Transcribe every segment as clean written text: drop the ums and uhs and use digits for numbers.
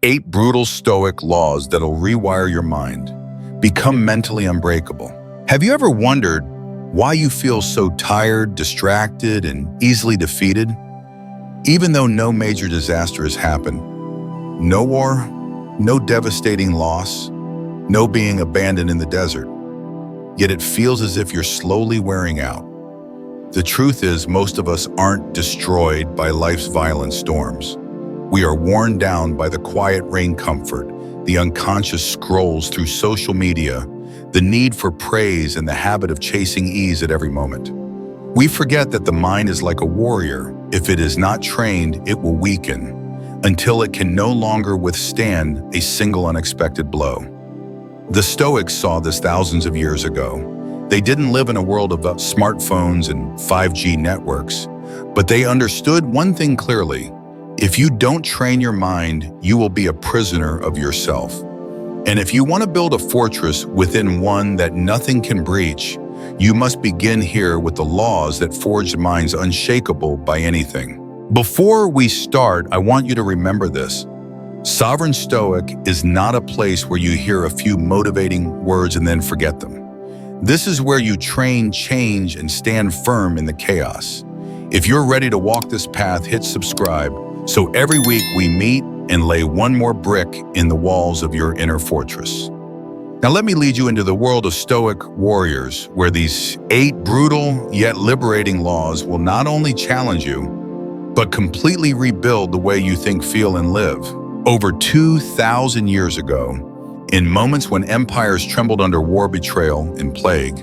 8 brutal Stoic laws that'll rewire your mind. Become mentally unbreakable. Have you ever wondered why you feel so tired, distracted, and easily defeated? Even though no major disaster has happened, no war, no devastating loss, no being abandoned in the desert, yet it feels as if you're slowly wearing out. The truth is, most of us aren't destroyed by life's violent storms. We are worn down by the quiet rain comfort, the unconscious scrolls through social media, the need for praise, and the habit of chasing ease at every moment. We forget that the mind is like a warrior. If it is not trained, it will weaken until it can no longer withstand a single unexpected blow. The Stoics saw this thousands of years ago. They didn't live in a world of smartphones and 5G networks, but they understood one thing clearly. If you don't train your mind, you will be a prisoner of yourself. And if you want to build a fortress within one that nothing can breach, you must begin here with the laws that forged minds unshakable by anything. Before we start, I want you to remember this. Sovereign Stoic is not a place where you hear a few motivating words and then forget them. This is where you train, change, and stand firm in the chaos. If you're ready to walk this path, hit subscribe, so every week we meet and lay one more brick in the walls of your inner fortress. Now let me lead you into the world of Stoic warriors, where these 8 brutal yet liberating laws will not only challenge you, but completely rebuild the way you think, feel, and live. Over 2,000 years ago, in moments when empires trembled under war, betrayal, and plague,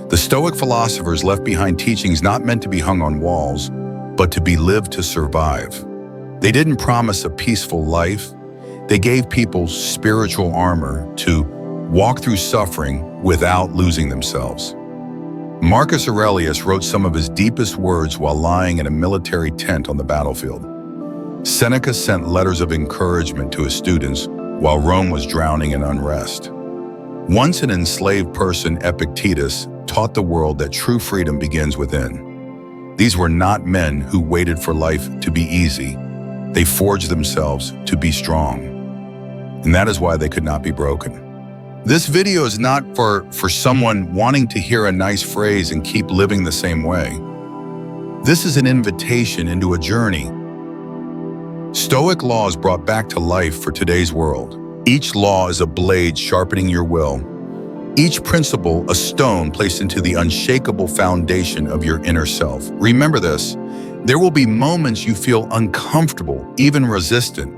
the Stoic philosophers left behind teachings not meant to be hung on walls, but to be lived to survive. They didn't promise a peaceful life. They gave people spiritual armor to walk through suffering without losing themselves. Marcus Aurelius wrote some of his deepest words while lying in a military tent on the battlefield. Seneca sent letters of encouragement to his students while Rome was drowning in unrest. Once an enslaved person, Epictetus, taught the world that true freedom begins within. These were not men who waited for life to be easy. They forged themselves to be strong. And that is why they could not be broken. This video is not for someone wanting to hear a nice phrase and keep living the same way. This is an invitation into a journey. Stoic laws brought back to life for today's world. Each law is a blade sharpening your will. Each principle a stone placed into the unshakable foundation of your inner self. Remember this. There will be moments you feel uncomfortable, even resistant.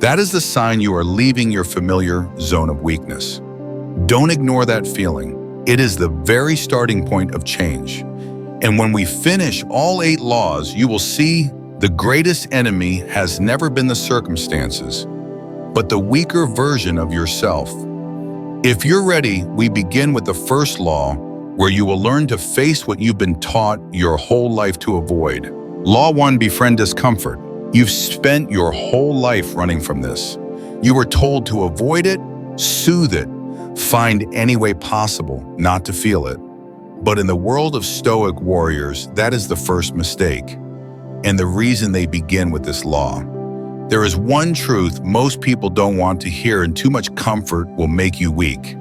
That is the sign you are leaving your familiar zone of weakness. Don't ignore that feeling. It is the very starting point of change. And when we finish all 8 laws, you will see the greatest enemy has never been the circumstances, but the weaker version of yourself. If you're ready, we begin with the first law, where you will learn to face what you've been taught your whole life to avoid. Law 1, befriend discomfort. You've spent your whole life running from this. You were told to avoid it, soothe it, find any way possible not to feel it. But in the world of Stoic warriors, that is the first mistake, and the reason they begin with this law. There is one truth most people don't want to hear, and too much comfort will make you weak.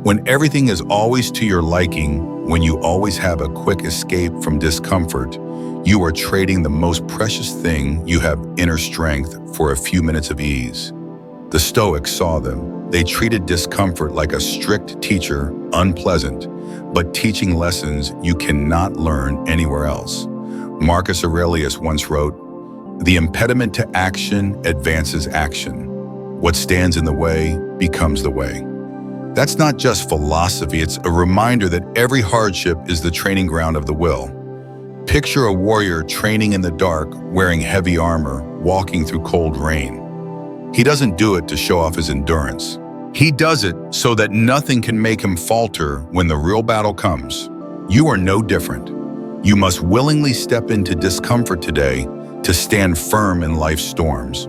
When everything is always to your liking, when you always have a quick escape from discomfort, you are trading the most precious thing you have, inner strength, for a few minutes of ease. The Stoics saw them. They treated discomfort like a strict teacher, unpleasant, but teaching lessons you cannot learn anywhere else. Marcus Aurelius once wrote, "The impediment to action advances action. What stands in the way becomes the way." That's not just philosophy, it's a reminder that every hardship is the training ground of the will. Picture a warrior training in the dark, wearing heavy armor, walking through cold rain. He doesn't do it to show off his endurance. He does it so that nothing can make him falter when the real battle comes. You are no different. You must willingly step into discomfort today to stand firm in life's storms.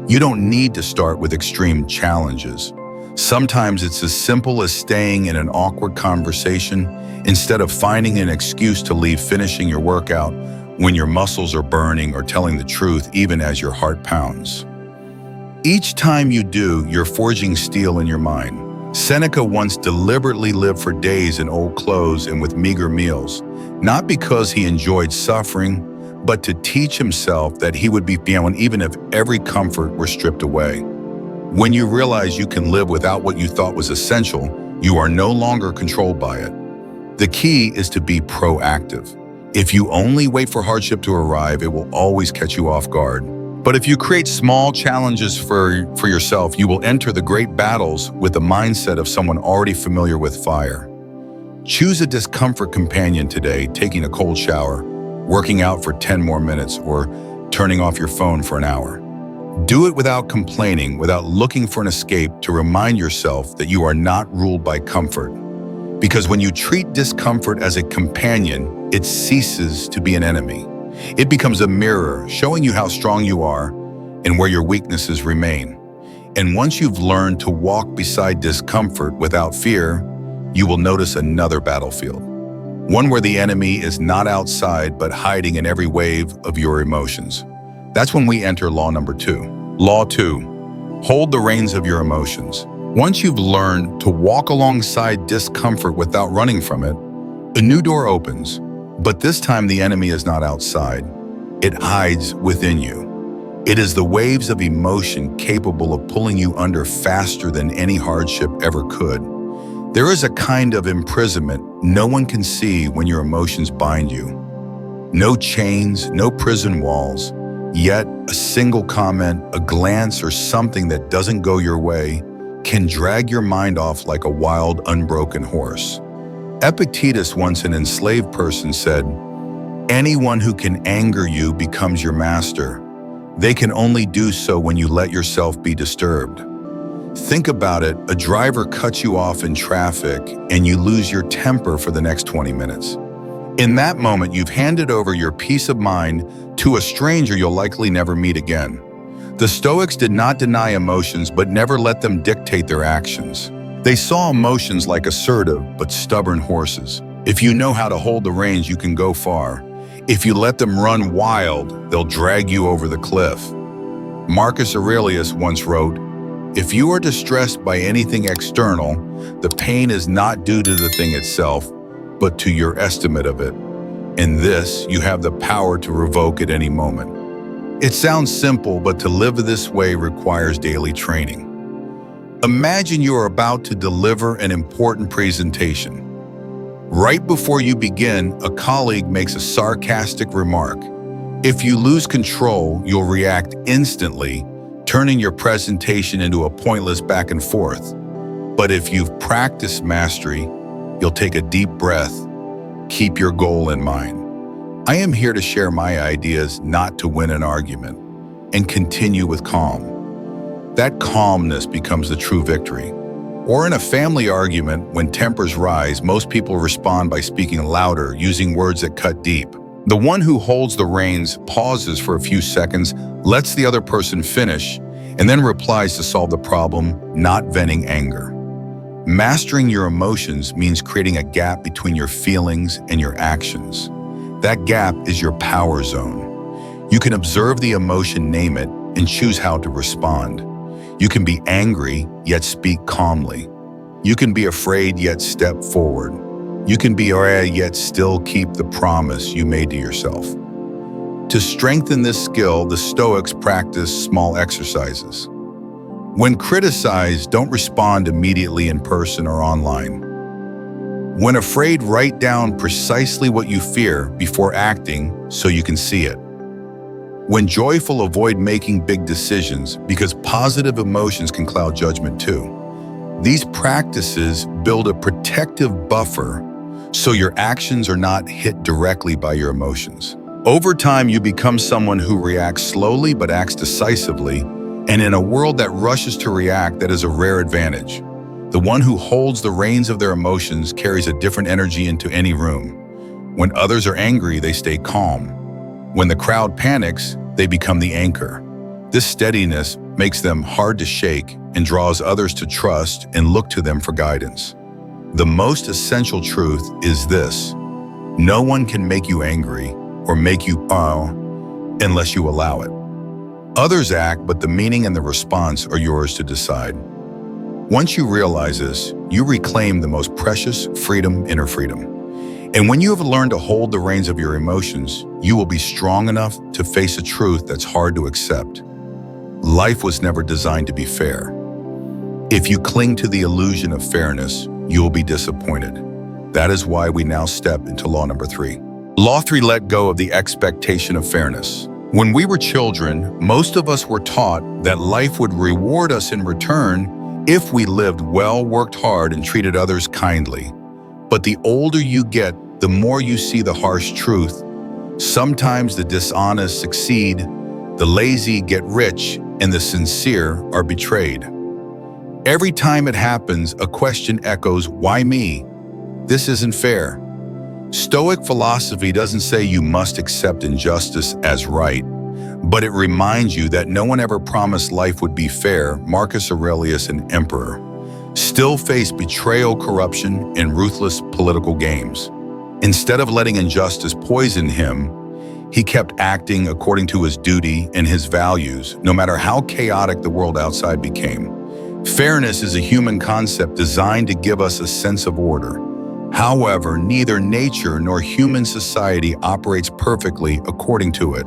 You don't need to start with extreme challenges. Sometimes it's as simple as staying in an awkward conversation instead of finding an excuse to leave, finishing your workout when your muscles are burning, or telling the truth even as your heart pounds. Each time you do, you're forging steel in your mind. Seneca once deliberately lived for days in old clothes and with meager meals, not because he enjoyed suffering, but to teach himself that he would be found even if every comfort were stripped away. When you realize you can live without what you thought was essential, you are no longer controlled by it. The key is to be proactive. If you only wait for hardship to arrive, it will always catch you off guard. But if you create small challenges for yourself, you will enter the great battles with the mindset of someone already familiar with fire. Choose a discomfort companion today, taking a cold shower, working out for 10 more minutes, or turning off your phone for an hour. Do it without complaining, without looking for an escape, to remind yourself that you are not ruled by comfort. Because when you treat discomfort as a companion, it ceases to be an enemy. It becomes a mirror showing you how strong you are and where your weaknesses remain. And once you've learned to walk beside discomfort without fear, you will notice another battlefield. One where the enemy is not outside but hiding in every wave of your emotions. That's when we enter law number 2. Law 2. Hold the reins of your emotions. Once you've learned to walk alongside discomfort without running from it, a new door opens. But this time the enemy is not outside. It hides within you. It is the waves of emotion capable of pulling you under faster than any hardship ever could. There is a kind of imprisonment no one can see when your emotions bind you. No chains, no prison walls, yet a single comment, a glance, or something that doesn't go your way can drag your mind off like a wild, unbroken horse. Epictetus, once an enslaved person, said, "Anyone who can anger you becomes your master. They can only do so when you let yourself be disturbed." Think about it, a driver cuts you off in traffic and you lose your temper for the next 20 minutes. In that moment, you've handed over your peace of mind to a stranger you'll likely never meet again. The Stoics did not deny emotions, but never let them dictate their actions. They saw emotions like assertive but stubborn horses. If you know how to hold the reins, you can go far. If you let them run wild, they'll drag you over the cliff. Marcus Aurelius once wrote, "If you are distressed by anything external, the pain is not due to the thing itself, but to your estimate of it. In this, you have the power to revoke at any moment." It sounds simple, but to live this way requires daily training. Imagine you are about to deliver an important presentation. Right before you begin, a colleague makes a sarcastic remark. If you lose control, you'll react instantly, turning your presentation into a pointless back and forth. But if you've practiced mastery, you'll take a deep breath, keep your goal in mind. I am here to share my ideas, not to win an argument, and continue with calm. That calmness becomes the true victory. Or in a family argument, when tempers rise, most people respond by speaking louder, using words that cut deep. The one who holds the reins pauses for a few seconds, lets the other person finish, and then replies to solve the problem, not venting anger. Mastering your emotions means creating a gap between your feelings and your actions. That gap is your power zone. You can observe the emotion, name it, and choose how to respond. You can be angry, yet speak calmly. You can be afraid, yet step forward. You can be afraid, yet still keep the promise you made to yourself. To strengthen this skill, the Stoics practice small exercises. When criticized, don't respond immediately in person or online. When afraid, write down precisely what you fear before acting so you can see it. When joyful, avoid making big decisions because positive emotions can cloud judgment too. These practices build a protective buffer so your actions are not hit directly by your emotions. Over time, you become someone who reacts slowly but acts decisively, and in a world that rushes to react, that is a rare advantage. The one who holds the reins of their emotions carries a different energy into any room. When others are angry, they stay calm. When the crowd panics, they become the anchor. This steadiness makes them hard to shake and draws others to trust and look to them for guidance. The most essential truth is this: no one can make you angry or make you unless you allow it. Others act, but the meaning and the response are yours to decide. Once you realize this, you reclaim the most precious freedom, inner freedom. And when you have learned to hold the reins of your emotions, you will be strong enough to face a truth that's hard to accept. Life was never designed to be fair. If you cling to the illusion of fairness, you will be disappointed. That is why we now step into law number 3. Law 3, let go of the expectation of fairness. When we were children, most of us were taught that life would reward us in return if we lived well, worked hard, and treated others kindly. But the older you get, the more you see the harsh truth. Sometimes the dishonest succeed, the lazy get rich, and the sincere are betrayed. Every time it happens, a question echoes, why me? This isn't fair. Stoic philosophy doesn't say you must accept injustice as right, but it reminds you that no one ever promised life would be fair. Marcus Aurelius, an emperor, still faced betrayal, corruption, and ruthless political games. Instead of letting injustice poison him, he kept acting according to his duty and his values, no matter how chaotic the world outside became. Fairness is a human concept designed to give us a sense of order. However, neither nature nor human society operates perfectly according to it.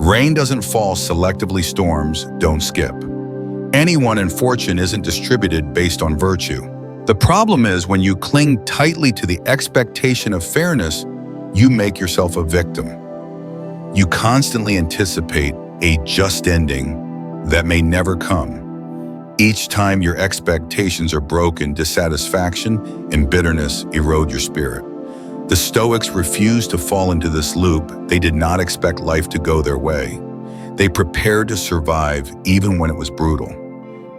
Rain doesn't fall selectively, storms don't skip. Anyone in fortune isn't distributed based on virtue. The problem is when you cling tightly to the expectation of fairness, you make yourself a victim. You constantly anticipate a just ending that may never come. Each time your expectations are broken, dissatisfaction and bitterness erode your spirit. The Stoics refused to fall into this loop. They did not expect life to go their way. They prepared to survive even when it was brutal.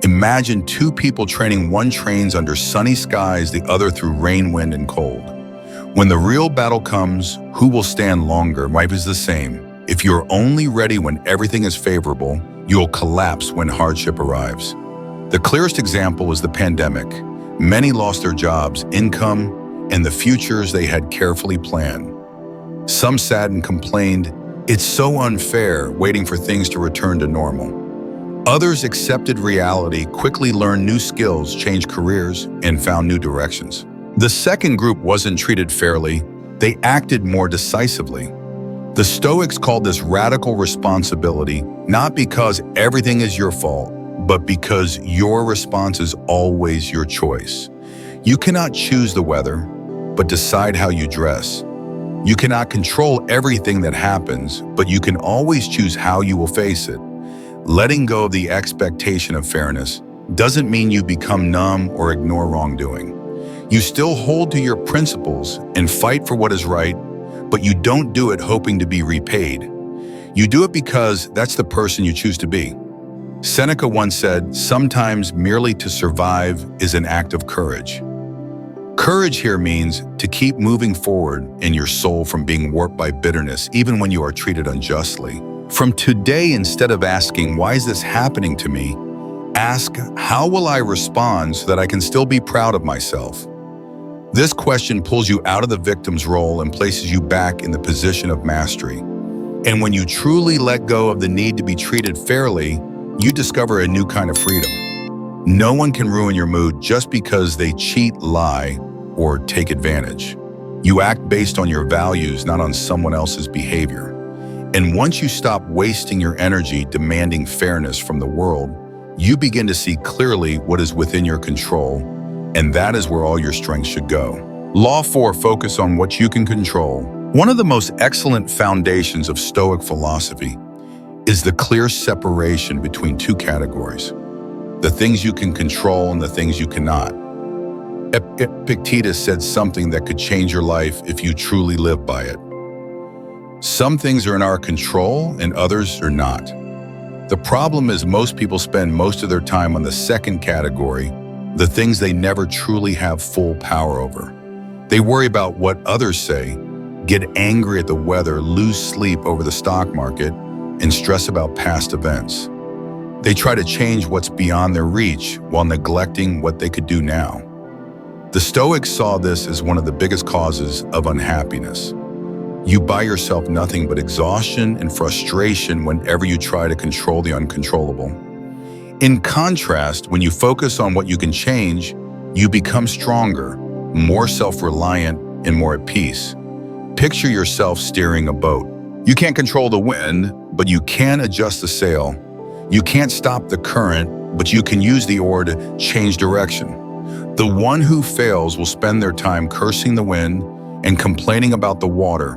Imagine two people training. One trains under sunny skies, the other through rain, wind, and cold. When the real battle comes, who will stand longer? Life is the same. If you're only ready when everything is favorable, you'll collapse when hardship arrives. The clearest example was the pandemic. Many lost their jobs, income, and the futures they had carefully planned. Some sat and complained, "It's so unfair," waiting for things to return to normal. Others accepted reality, quickly learned new skills, changed careers, and found new directions. The second group wasn't treated fairly. They acted more decisively. The Stoics called this radical responsibility, not because everything is your fault, but because your response is always your choice. You cannot choose the weather, but decide how you dress. You cannot control everything that happens, but you can always choose how you will face it. Letting go of the expectation of fairness doesn't mean you become numb or ignore wrongdoing. You still hold to your principles and fight for what is right, but you don't do it hoping to be repaid. You do it because that's the person you choose to be. Seneca once said, "Sometimes merely to survive is an act of courage." Courage here means to keep moving forward in your soul from being warped by bitterness, even when you are treated unjustly. From today, instead of asking, "Why is this happening to me?" ask, "How will I respond so that I can still be proud of myself?" This question pulls you out of the victim's role and places you back in the position of mastery. And when you truly let go of the need to be treated fairly, you discover a new kind of freedom. No one can ruin your mood just because they cheat, lie, or take advantage. You act based on your values, not on someone else's behavior. And once you stop wasting your energy demanding fairness from the world, you begin to see clearly what is within your control, and that is where all your strength should go. Law 4, focus on what you can control. One of the most excellent foundations of Stoic philosophy is the clear separation between two categories: the things you can control and the things you cannot. Epictetus said something that could change your life if you truly live by it. Some things are in our control and others are not. The problem is most people spend most of their time on the second category, the things they never truly have full power over. They worry about what others say, get angry at the weather, lose sleep over the stock market, and stress about past events. They try to change what's beyond their reach while neglecting what they could do now. The Stoics saw this as one of the biggest causes of unhappiness. You buy yourself nothing but exhaustion and frustration whenever you try to control the uncontrollable. In contrast, when you focus on what you can change, you become stronger, more self-reliant, and more at peace. Picture yourself steering a boat. You can't control the wind, but you can adjust the sail. You can't stop the current, but you can use the oar to change direction. The one who fails will spend their time cursing the wind and complaining about the water,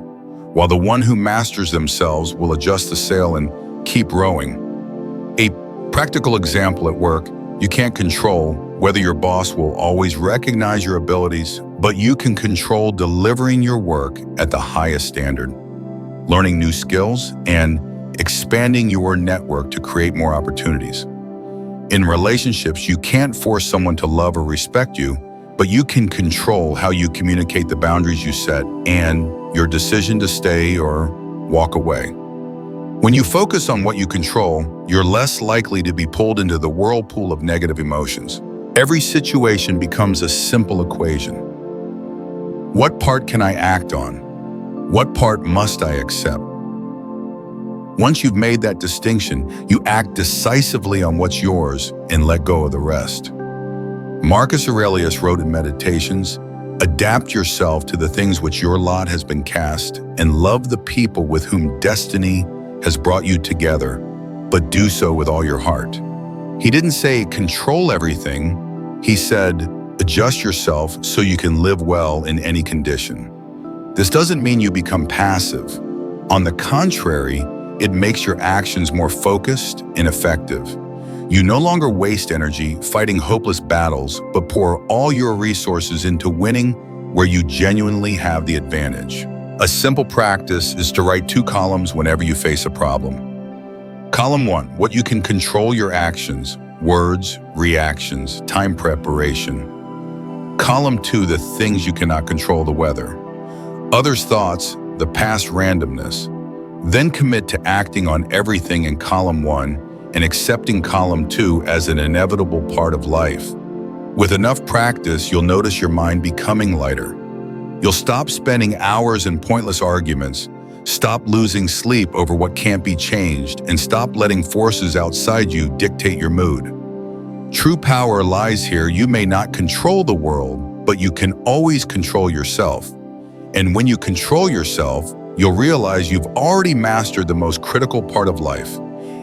while the one who masters themselves will adjust the sail and keep rowing. A practical example at work: you can't control whether your boss will always recognize your abilities, but you can control delivering your work at the highest standard, learning new skills, and expanding your network to create more opportunities. In relationships, you can't force someone to love or respect you, but you can control how you communicate, the boundaries you set, and your decision to stay or walk away. When you focus on what you control, you're less likely to be pulled into the whirlpool of negative emotions. Every situation becomes a simple equation. What part can I act on? What part must I accept? Once you've made that distinction, you act decisively on what's yours and let go of the rest. Marcus Aurelius wrote in Meditations, "Adapt yourself to the things which your lot has been cast, and love the people with whom destiny has brought you together, but do so with all your heart." He didn't say control everything. He said, adjust yourself so you can live well in any condition. This doesn't mean you become passive. On the contrary, it makes your actions more focused and effective. You no longer waste energy fighting hopeless battles, but pour all your resources into winning where you genuinely have the advantage. A simple practice is to write 2 columns whenever you face a problem. Column 1, what you can control: your actions, words, reactions, time preparation. Column 2, the things you cannot control: the weather, others' thoughts, the past randomness. Then commit to acting on everything in column 1 and accepting column 2 as an inevitable part of life. With enough practice, you'll notice your mind becoming lighter. You'll stop spending hours in pointless arguments, stop losing sleep over what can't be changed, and stop letting forces outside you dictate your mood. True power lies here. You may not control the world, but you can always control yourself. And when you control yourself, you'll realize you've already mastered the most critical part of life.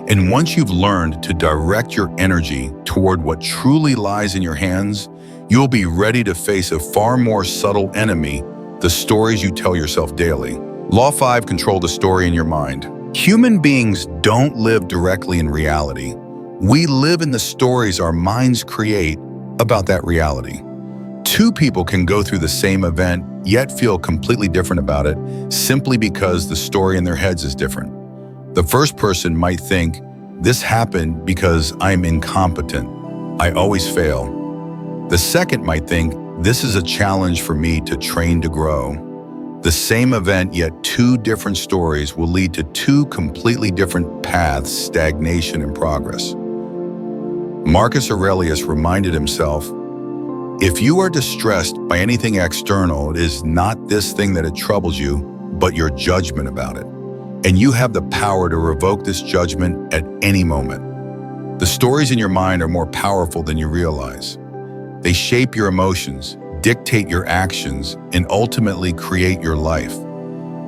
And once you've learned to direct your energy toward what truly lies in your hands, you'll be ready to face a far more subtle enemy: the stories you tell yourself daily. Law 5, control the story in your mind. Human beings don't live directly in reality. We live in the stories our minds create about that reality. 2 people can go through the same event, yet feel completely different about it, simply because the story in their heads is different. The first person might think, this happened because I'm incompetent. I always fail. The second might think, this is a challenge for me to train to grow. The same event, yet 2 different stories, will lead to 2 completely different paths: stagnation and progress. Marcus Aurelius reminded himself, if you are distressed by anything external, it is not this thing that it troubles you, but your judgment about it. And you have the power to revoke this judgment at any moment. The stories in your mind are more powerful than you realize. They shape your emotions, dictate your actions, and ultimately create your life.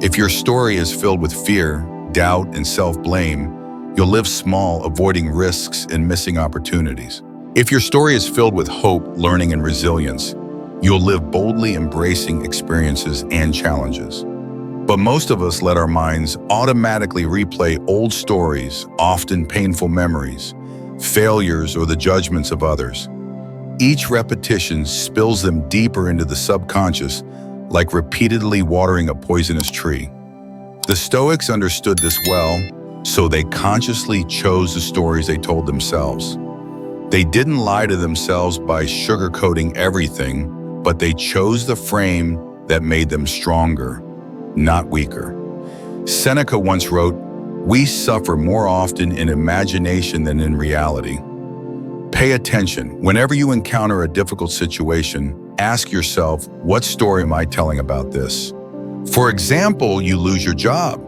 If your story is filled with fear, doubt, and self-blame, you'll live small, avoiding risks and missing opportunities. If your story is filled with hope, learning, and resilience, you'll live boldly, embracing experiences and challenges. But most of us let our minds automatically replay old stories, often painful memories, failures, or the judgments of others. Each repetition spills them deeper into the subconscious, like repeatedly watering a poisonous tree. The Stoics understood this well, so they consciously chose the stories they told themselves. They didn't lie to themselves by sugarcoating everything, but they chose the frame that made them stronger, not weaker. Seneca once wrote, "We suffer more often in imagination than in reality." Pay attention. Whenever you encounter a difficult situation, ask yourself, what story am I telling about this? For example, you lose your job.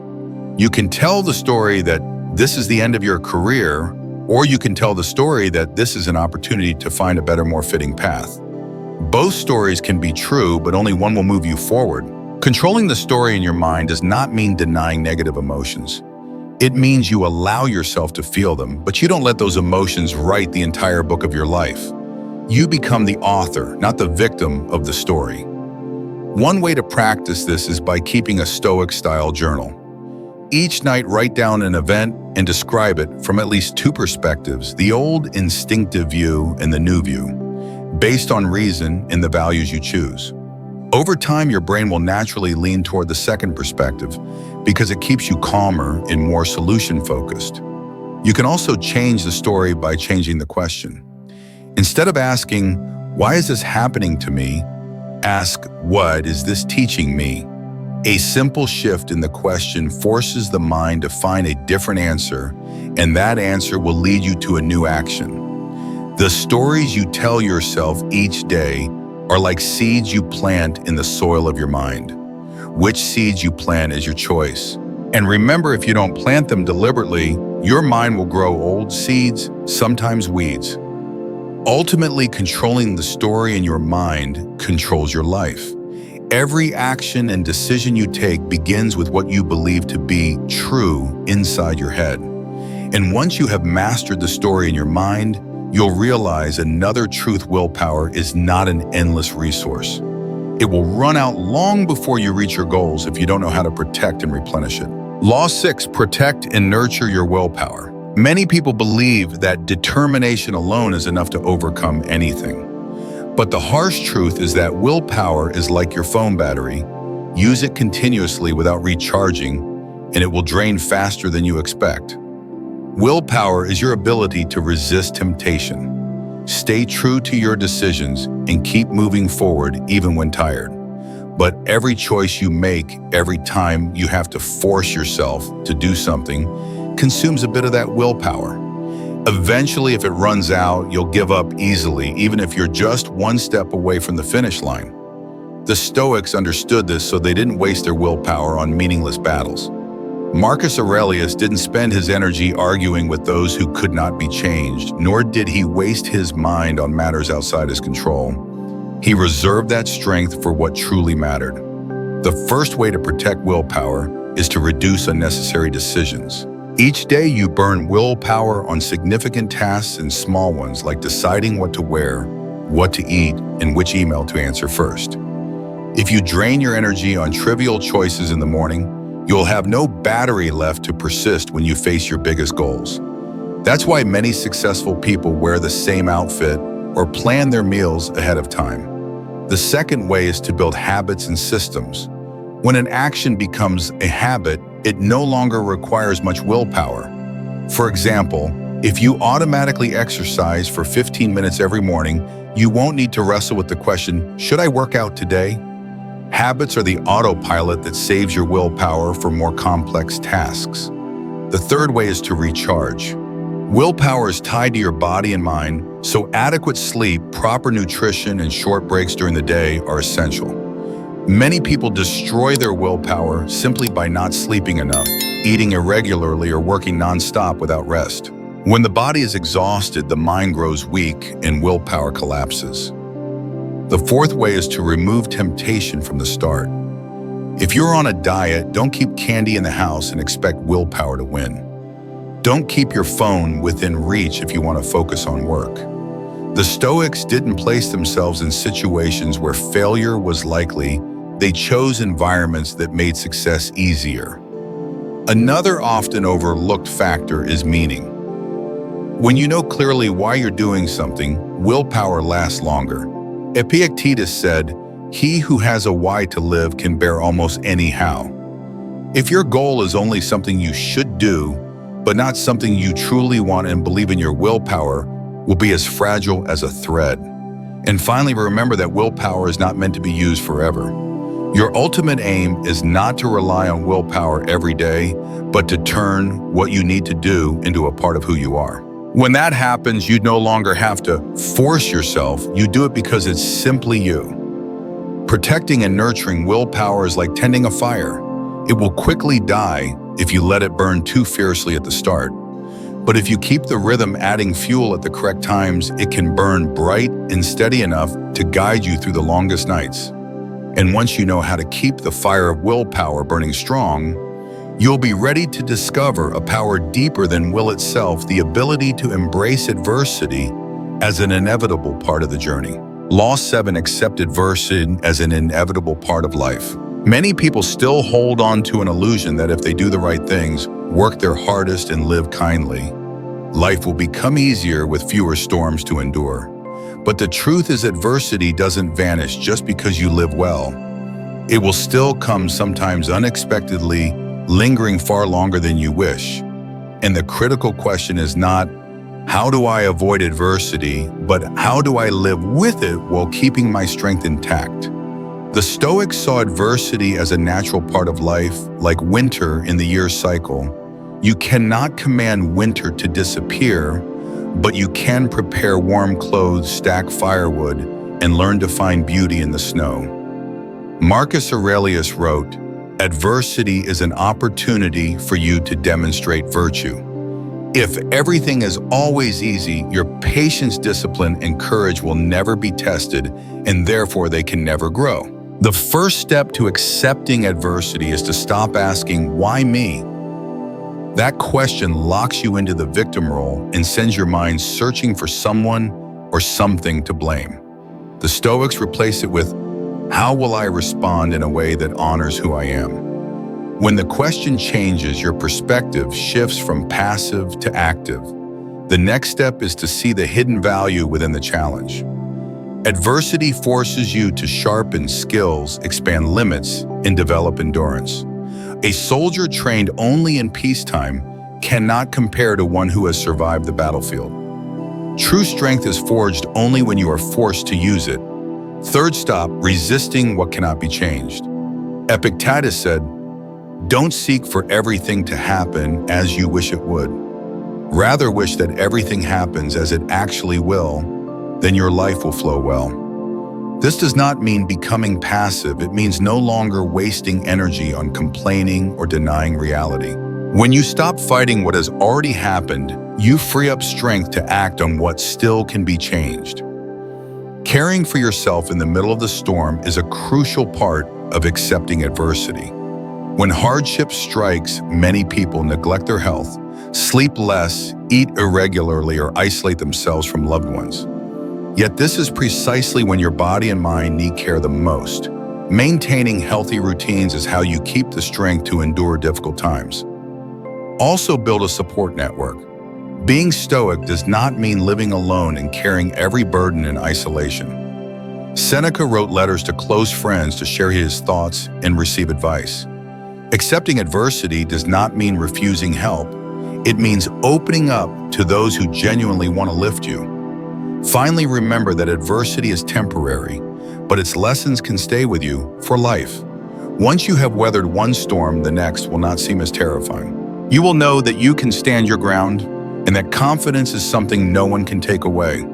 You can tell the story that this is the end of your career, or you can tell the story that this is an opportunity to find a better, more fitting path. Both stories can be true, but only one will move you forward. Controlling the story in your mind does not mean denying negative emotions. It means you allow yourself to feel them, but you don't let those emotions write the entire book of your life. You become the author, not the victim of the story. One way to practice this is by keeping a Stoic-style journal. Each night, write down an event and describe it from at least two perspectives, the old instinctive view and the new view, based on reason and the values you choose. Over time, your brain will naturally lean toward the second perspective because it keeps you calmer and more solution-focused. You can also change the story by changing the question. Instead of asking, "Why is this happening to me?" ask, "What is this teaching me?" A simple shift in the question forces the mind to find a different answer, and that answer will lead you to a new action. The stories you tell yourself each day are like seeds you plant in the soil of your mind. Which seeds you plant is your choice. And remember, if you don't plant them deliberately, your mind will grow old seeds, sometimes weeds. Ultimately, controlling the story in your mind controls your life. Every action and decision you take begins with what you believe to be true inside your head. And once you have mastered the story in your mind, you'll realize another truth: willpower is not an endless resource. It will run out long before you reach your goals if you don't know how to protect and replenish it. Law 6, protect and nurture your willpower. Many people believe that determination alone is enough to overcome anything. But the harsh truth is that willpower is like your phone battery. Use it continuously without recharging, and it will drain faster than you expect. Willpower is your ability to resist temptation. Stay true to your decisions and keep moving forward even when tired. But every choice you make, every time you have to force yourself to do something, consumes a bit of that willpower. Eventually, if it runs out, you'll give up easily, even if you're just one step away from the finish line. The Stoics understood this, so they didn't waste their willpower on meaningless battles. Marcus Aurelius didn't spend his energy arguing with those who could not be changed, nor did he waste his mind on matters outside his control. He reserved that strength for what truly mattered. The first way to protect willpower is to reduce unnecessary decisions. Each day you burn willpower on significant tasks and small ones, like deciding what to wear, what to eat, and which email to answer first. If you drain your energy on trivial choices in the morning, you'll have no battery left to persist when you face your biggest goals. That's why many successful people wear the same outfit or plan their meals ahead of time. The second way is to build habits and systems. When an action becomes a habit, it no longer requires much willpower. For example, if you automatically exercise for 15 minutes every morning, you won't need to wrestle with the question, "Should I work out today?" Habits are the autopilot that saves your willpower for more complex tasks. The third way is to recharge. Willpower is tied to your body and mind, so adequate sleep, proper nutrition, and short breaks during the day are essential. Many people destroy their willpower simply by not sleeping enough, eating irregularly, or working nonstop without rest. When the body is exhausted, the mind grows weak and willpower collapses. The fourth way is to remove temptation from the start. If you're on a diet, don't keep candy in the house and expect willpower to win. Don't keep your phone within reach if you want to focus on work. The Stoics didn't place themselves in situations where failure was likely. They chose environments that made success easier. Another often overlooked factor is meaning. When you know clearly why you're doing something, willpower lasts longer. Epictetus said, "He who has a why to live can bear almost any how." If your goal is only something you should do, but not something you truly want and believe in, your willpower will be as fragile as a thread. And finally, remember that willpower is not meant to be used forever. Your ultimate aim is not to rely on willpower every day, but to turn what you need to do into a part of who you are. When that happens, you no longer have to force yourself. You do it because it's simply you. Protecting and nurturing willpower is like tending a fire. It will quickly die if you let it burn too fiercely at the start. But if you keep the rhythm adding fuel at the correct times, it can burn bright and steady enough to guide you through the longest nights. And once you know how to keep the fire of willpower burning strong, you'll be ready to discover a power deeper than will itself, the ability to embrace adversity as an inevitable part of the journey. Law 7, accept adversity as an inevitable part of life. Many people still hold on to an illusion that if they do the right things, work their hardest, and live kindly, life will become easier with fewer storms to endure. But the truth is, adversity doesn't vanish just because you live well. It will still come, sometimes unexpectedly, lingering far longer than you wish. And the critical question is not, how do I avoid adversity, but how do I live with it while keeping my strength intact? The Stoics saw adversity as a natural part of life, like winter in the year's cycle. You cannot command winter to disappear, but you can prepare warm clothes, stack firewood, and learn to find beauty in the snow. Marcus Aurelius wrote, "Adversity is an opportunity for you to demonstrate virtue." If everything is always easy, your patience, discipline, and courage will never be tested, and therefore they can never grow. The first step to accepting adversity is to stop asking, "Why me?" That question locks you into the victim role and sends your mind searching for someone or something to blame. The Stoics replace it with, "How will I respond in a way that honors who I am?" When the question changes, your perspective shifts from passive to active. The next step is to see the hidden value within the challenge. Adversity forces you to sharpen skills, expand limits, and develop endurance. A soldier trained only in peacetime cannot compare to one who has survived the battlefield. True strength is forged only when you are forced to use it. Third stop, resisting what cannot be changed. Epictetus said, "Don't seek for everything to happen as you wish it would. Rather wish that everything happens as it actually will, then your life will flow well." This does not mean becoming passive. It means no longer wasting energy on complaining or denying reality. When you stop fighting what has already happened, you free up strength to act on what still can be changed. Caring for yourself in the middle of the storm is a crucial part of accepting adversity. When hardship strikes, many people neglect their health, sleep less, eat irregularly, or isolate themselves from loved ones. Yet this is precisely when your body and mind need care the most. Maintaining healthy routines is how you keep the strength to endure difficult times. Also build a support network. Being stoic does not mean living alone and carrying every burden in isolation. Seneca wrote letters to close friends to share his thoughts and receive advice. Accepting adversity does not mean refusing help. It means opening up to those who genuinely want to lift you. Finally, remember that adversity is temporary, but its lessons can stay with you for life. Once you have weathered one storm, the next will not seem as terrifying. You will know that you can stand your ground and that confidence is something no one can take away.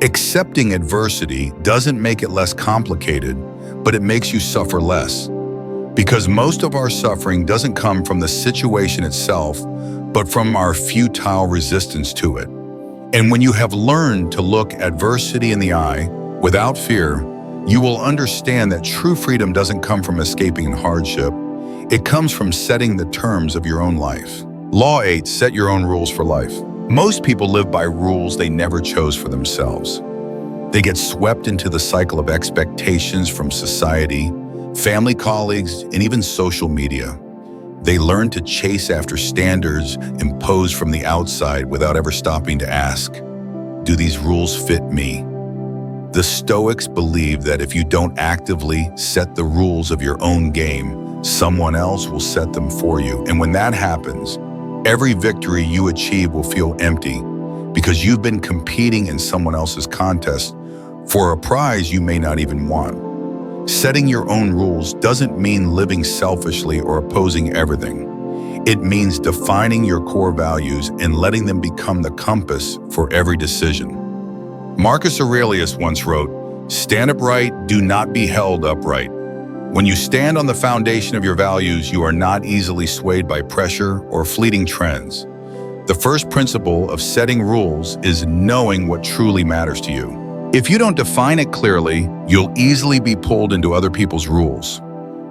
Accepting adversity doesn't make it less complicated, but it makes you suffer less. Because most of our suffering doesn't come from the situation itself, but from our futile resistance to it. And when you have learned to look adversity in the eye without fear, you will understand that true freedom doesn't come from escaping hardship. It comes from setting the terms of your own life. Law 8, set your own rules for life. Most people live by rules they never chose for themselves. They get swept into the cycle of expectations from society, family, colleagues, and even social media. They learn to chase after standards imposed from the outside without ever stopping to ask, do these rules fit me? The Stoics believe that if you don't actively set the rules of your own game, someone else will set them for you. And when that happens, every victory you achieve will feel empty because you've been competing in someone else's contest for a prize you may not even want. Setting your own rules doesn't mean living selfishly or opposing everything. It means defining your core values and letting them become the compass for every decision. Marcus Aurelius once wrote, Stand upright, do not be held upright. When you stand on the foundation of your values, you are not easily swayed by pressure or fleeting trends. The first principle of setting rules is knowing what truly matters to you. If you don't define it clearly, you'll easily be pulled into other people's rules.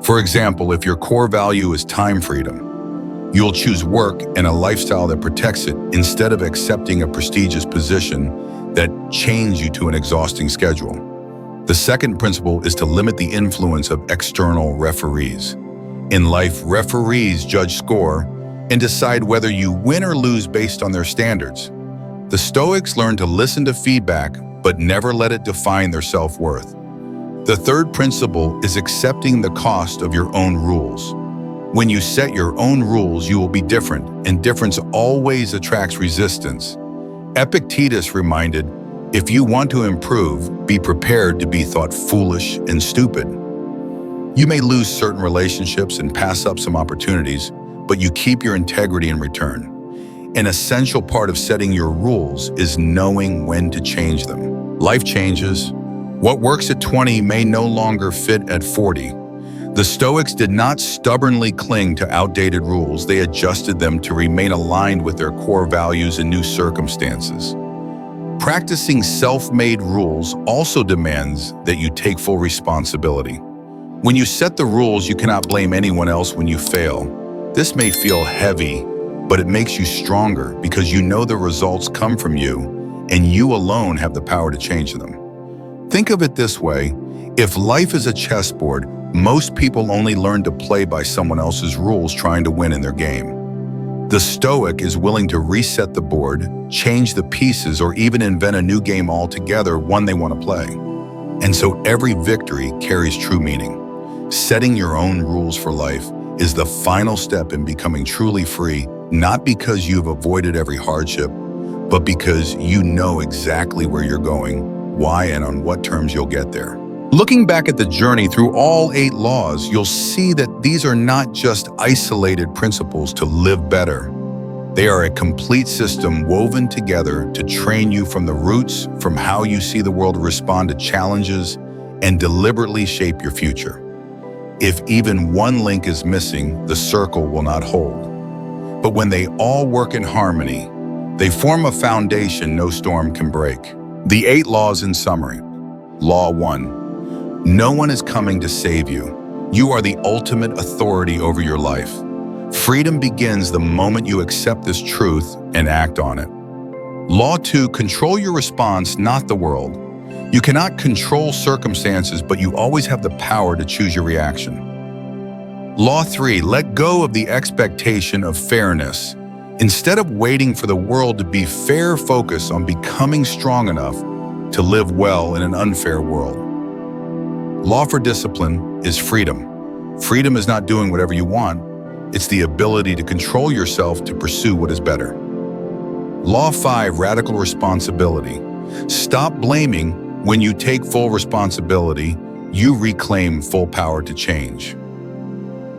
For example, if your core value is time freedom, you'll choose work and a lifestyle that protects it instead of accepting a prestigious position that chains you to an exhausting schedule. The second principle is to limit the influence of external referees. In life, referees judge score and decide whether you win or lose based on their standards. The Stoics learn to listen to feedback, but never let it define their self-worth. The third principle is accepting the cost of your own rules. When you set your own rules, you will be different, and difference always attracts resistance. Epictetus reminded, if you want to improve, be prepared to be thought foolish and stupid. You may lose certain relationships and pass up some opportunities, but you keep your integrity in return. An essential part of setting your rules is knowing when to change them. Life changes. What works at 20 may no longer fit at 40. The Stoics did not stubbornly cling to outdated rules. They adjusted them to remain aligned with their core values in new circumstances. Practicing self-made rules also demands that you take full responsibility. When you set the rules, you cannot blame anyone else when you fail. This may feel heavy, but it makes you stronger because you know the results come from you and you alone have the power to change them. Think of it this way: if life is a chessboard, most people only learn to play by someone else's rules, trying to win in their game. The Stoic is willing to reset the board, change the pieces, or even invent a new game altogether, one they want to play. And so every victory carries true meaning. Setting your own rules for life is the final step in becoming truly free, not because you've avoided every hardship, but because you know exactly where you're going, why, and on what terms you'll get there. Looking back at the journey through all 8 laws, you'll see that these are not just isolated principles to live better. They are a complete system woven together to train you from the roots, from how you see the world respond to challenges, and deliberately shape your future. If even one link is missing, the circle will not hold. But when they all work in harmony, they form a foundation no storm can break. The 8 laws in summary. Law 1. No one is coming to save you. You are the ultimate authority over your life. Freedom begins the moment you accept this truth and act on it. Law 2, control your response, not the world. You cannot control circumstances, but you always have the power to choose your reaction. Law 3, let go of the expectation of fairness. Instead of waiting for the world to be fair, focus on becoming strong enough to live well in an unfair world. Law for discipline is freedom. Freedom is not doing whatever you want. It's the ability to control yourself to pursue what is better. Law 5, radical responsibility. Stop blaming. When you take full responsibility, you reclaim full power to change.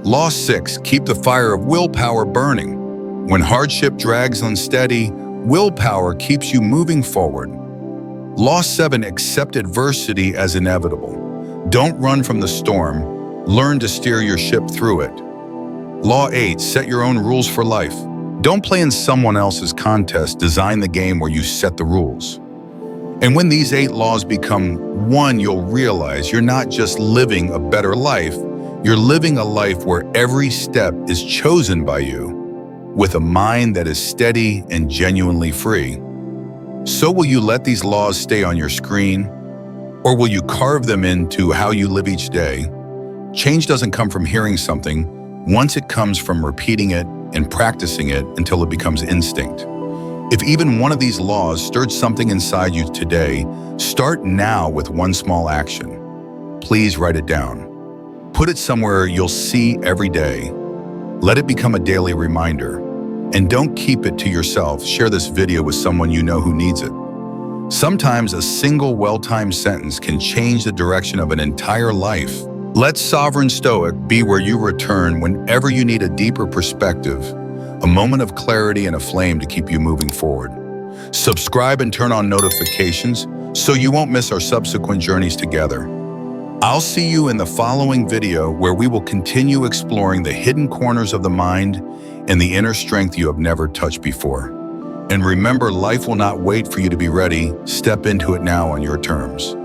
Law 6, keep the fire of willpower burning. When hardship drags unsteady, willpower keeps you moving forward. Law 7, accept adversity as inevitable. Don't run from the storm. Learn to steer your ship through it. Law 8, set your own rules for life. Don't play in someone else's contest. Design the game where you set the rules. And when these 8 laws become one, you'll realize you're not just living a better life, you're living a life where every step is chosen by you, with a mind that is steady and genuinely free. So will you let these laws stay on your screen, or will you carve them into how you live each day? Change doesn't come from hearing something. Once it comes from repeating it and practicing it until it becomes instinct. If even one of these laws stirred something inside you today, start now with one small action. Please write it down. Put it somewhere you'll see every day. Let it become a daily reminder. And don't keep it to yourself. Share this video with someone you know who needs it. Sometimes a single well-timed sentence can change the direction of an entire life. Let Sovereign Stoic be where you return whenever you need a deeper perspective, a moment of clarity, and a flame to keep you moving forward. Subscribe and turn on notifications so you won't miss our subsequent journeys together. I'll see you in the following video where we will continue exploring the hidden corners of the mind and the inner strength you have never touched before. And remember, life will not wait for you to be ready. Step into it now on your terms.